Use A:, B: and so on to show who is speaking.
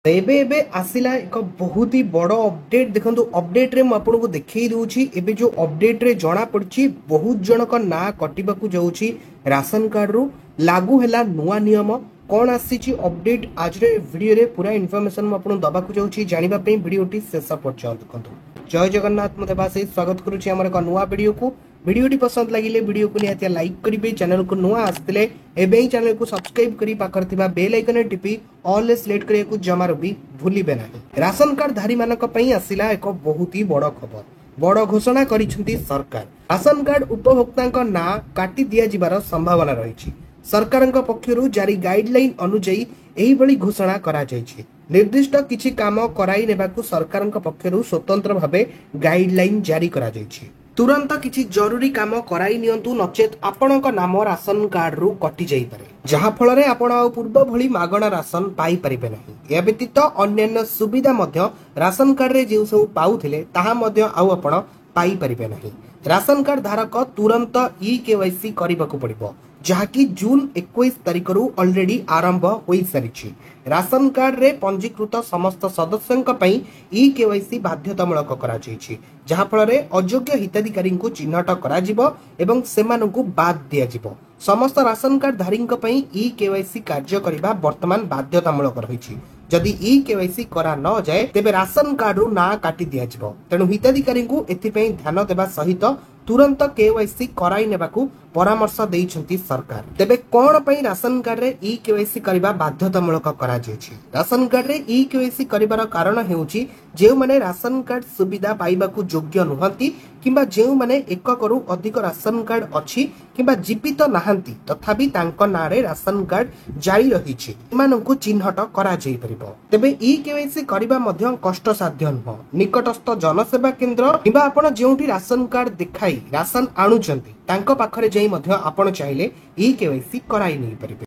A: एबे एबे आसिला एक बहुत ही बड़ अपडेट देखंतु अपडेट रे आपन को देखई दूची एबे जो अपडेट रे जणा पड़ची बहुत जनक ना कटिबा को जाउची राशन कार्ड रु लागू हैला नुवा नियम कौन आसी अपडेट आज रे वीडियो रे पूरा इन्फॉर्मेशन आपन दबा को जाउची जानिबा पे वीडियोटी शेष पर्यंत देखंतु। जय जगन्नाथ मते बासे स्वागत करूची हमर एक नुवा वीडियो को। वीडियोटी पसंद लगिले वीडियो को निहाती लाइक करिवे, चैनल को नुआ आस्तिले एबे ही चैनल को सब्सक्राइब करी पाकर थिबा बेल आइकन टिपी ऑल सिलेक्ट करिया को जमार भी भूलिबे नाही। राशन कार्ड धारी मानक पई आसिला एक बहुत ही बड़ खबर, बड़ घोषणा करिसेंती सरकार। राशन कार्ड उपभोक्तांक ना काटी दिया जिबार संभावना रहिछि। सरकारक पक्षरु जारी गाइडलाइन अनुसार एही बळी घोषणा करा जायछि। निर्दिष्ट किछि काम कराई नेबाकू सरकारक पक्षरु स्वतंत्र भाबे गाइडलाइन जारी करा जायछि। तुरंत किछि जरूरी काम कराई नियंतु नचेत आपणक नाम राशन कार्ड रु कटि जाई पारे, जहा फଳରେ आपण आ पूर्व भଳି मागणा राशन पाई परिबे नाही। या व्यतीत अन्यान्य सुविधा मध्य राशन कार्ड रे जे सब पाउथिले ताहा मध्य आ आपण पाई परिबे नाही। राशन कार्ड धारक तुरंत ई-केवाईसी करिबाकू पड़िबो, जहाँकि जून 21 तारिख रु ऑलरेडी आरंभ होई सारिछि। राशन कार्ड रे पंजीकृत समस्त सदस्यंक पई ई-केवाईसी बाध्यतामूलक करा जायछि, जहा फଳରେ अयोग्य हिताधिकारी को चिन्हट करा जिवो एवं सेमानकु बाद दिया जिवो। समस्त राशन कार्ड धारींक पई ई-केवाईसी कार्य करिबा वर्तमान बाध्यतामूलक रहिछि। जदि ई-केवाईसी करा न जाए तेबे राशन कार्ड रु ना काटी दिया जिवो। तेणु हिताधिकारी को एथिपई ध्यान देबा सहित तुरंत केवाईसी कराई नेबाकू परामर्श देइछंती सरकार। तेबे कोन पई राशन कार्ड रे ई-केवाईसी करिबा बाध्यतामूलक करा जायछि। राशन कार्ड रे ई-केवाईसी करिबार कारण हेउछि जेउ माने राशन कार्ड सुविधा पाइबाकू योग्य नुहंती किंबा जेउ माने एक करू अधिक राशन कार्ड अछि किंबा जीवित नाहंती तथापि तांको नारे राशन कार्ड जारी रहिछि, एमानकू चिन्हट करा जाई परिबो। तेबे ई-केवाईसी करिबा मध्य कष्ट साध्य नुह। निकटस्थ जनसेवा केंद्र किंबा आपण जेउठी राशन कार्ड देखाई राशन आणुचंती तांको पाखरे जाई मध्य आपण चाहिले ई-केवाईसी कराई नै परिबे।